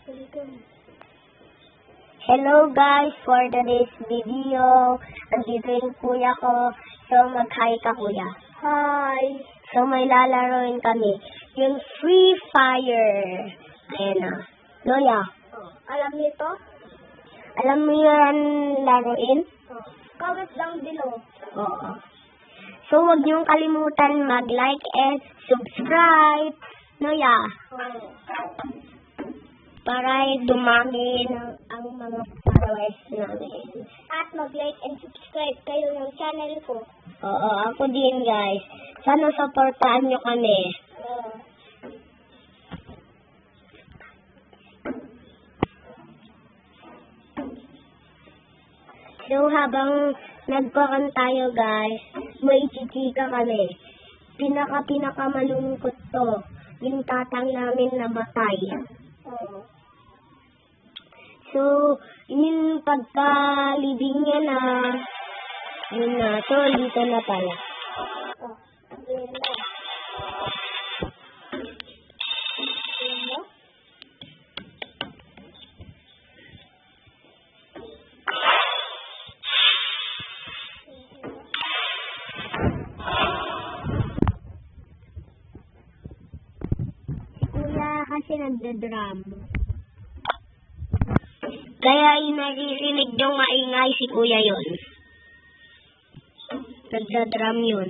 Hello guys, for today's video, andito yung kuya ko. So mag-hi ka kuya. Hi! So may lalaroin kami. Yung Free Fire. Ayan na. Loya, Alam niyo ito? alam mo yan laruin? Comment down below. Oo. So huwag niyong kalimutan mag-like and subscribe. Loya, para dumami ang mga followers namin. At mag-like and subscribe kayo ng channel ko. Oo, ako din guys. Sana supportahan nyo kami. So habang nagkakan tayo guys, may chichika kami. Pinaka malungkot to. Yung tatang namin namatay. So, yung pagkalibing niya na, yun na. So, dito na pala. Kuya kasi nagda-drum. Kaya naririnig yung maingay si kuya yun. Nagda-drum yun.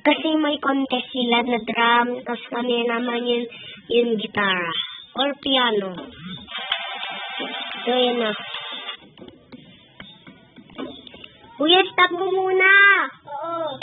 Kasi may contest sila na drum, tapos kami naman yung gitara. Or piano. So, yun na. Kuya, stop mo muna! Oo.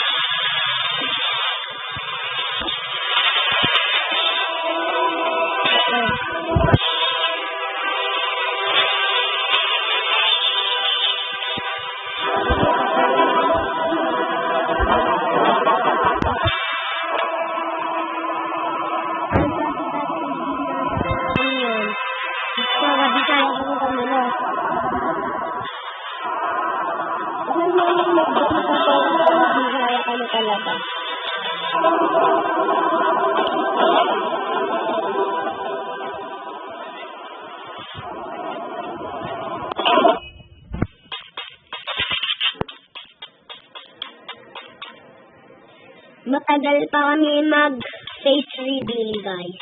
Matagal pa kami mag-face reveal, guys.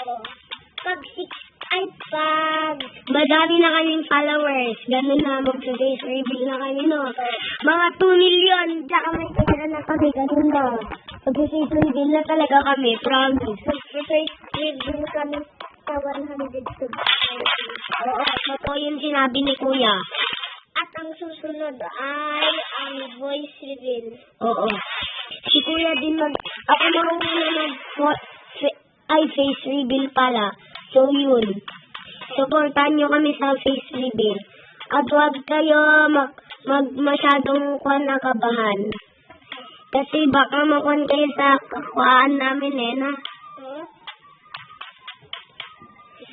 Pag Madami na kaming followers. Ganun na, mag-face reveal na kami, no? Mga 2 million, tsaka may pera na kami, ganun na. Mag-face reveal na talaga kami, promise. mag-face reveal kami sa 100 subscribers. Oo, totoo yung sinabi ni Kuya. At ang susunod ay ang voice reveal. Oo. Si Kuya din ako marunong face reveal pala. So, yun. Supportan nyo kami sa face reveal. At huwag kayo masyadong nakabahan. Kasi baka makuhan kayo sa kakuhaan namin na.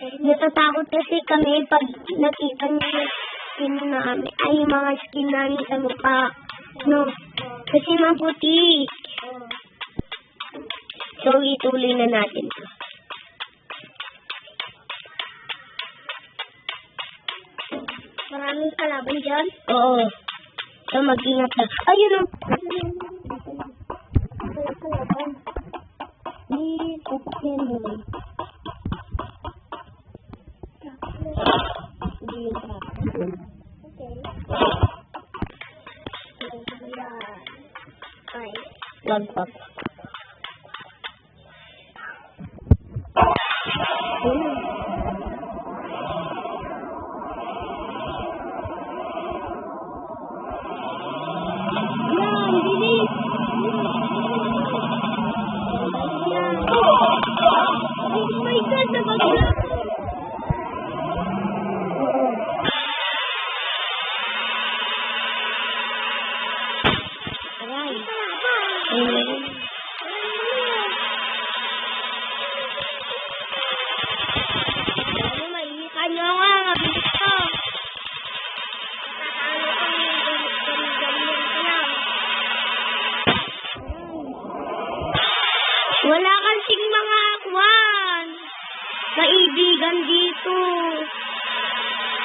Natatakot kasi kami pag nakita nyo yung skin namin. Ay, yung mga skin namin sa mukha. No. Kasi maputi. So, ituloy na natin to. Maraming kalaban dyan. Oo. So, mag-ingat na. Ayun o. Kalaban. Dito, yun. Okay. Bye. Lagpak. Oh my God, nabagla! Aray.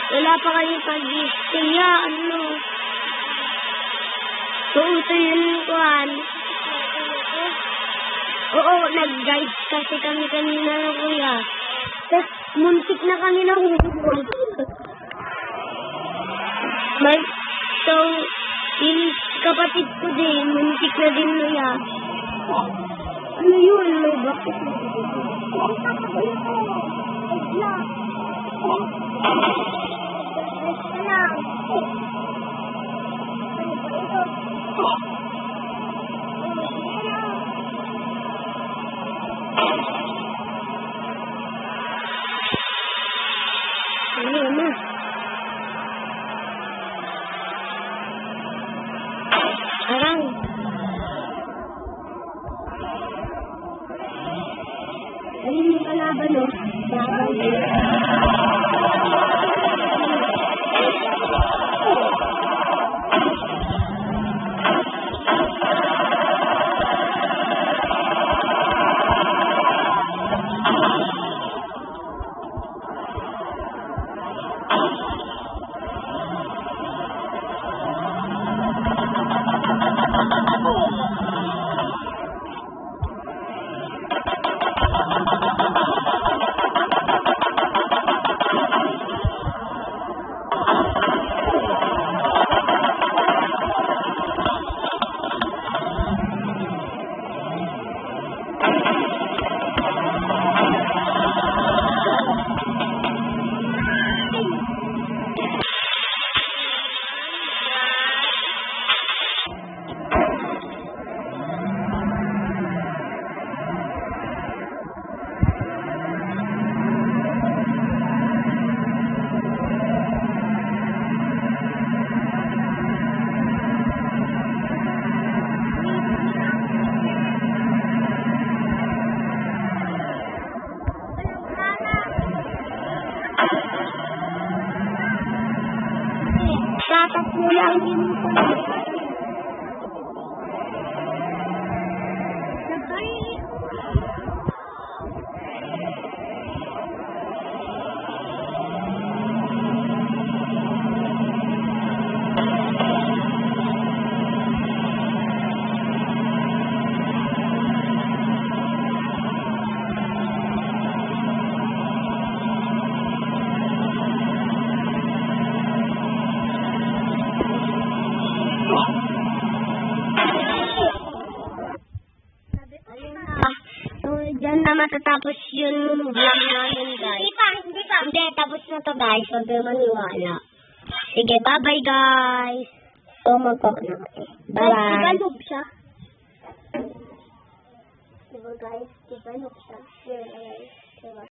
Wala pa kayo pag-gift. Kaya, ano? Tuuto yun yung kuhan. Oo, nag-guide kasi kami kanina na kuya. Tapos, muntik na kami na huwag. So, yung kapatid ko din, muntik na din kuya. Ano yun? May bakit? Ano na? Arang. Ayun yung kalaban, no? Tatakbo lang din ko. Diyan na matatapos yung vlog namin, guys. Hindi pa. Hindi, tapos na to, guys. Huwag kayo maniwala. Sige, bye-bye, guys. So, mag-talk na kayo. Bye-bye. Diba noob siya? Diba guys? Diba noob siya? Diba guys? Diba?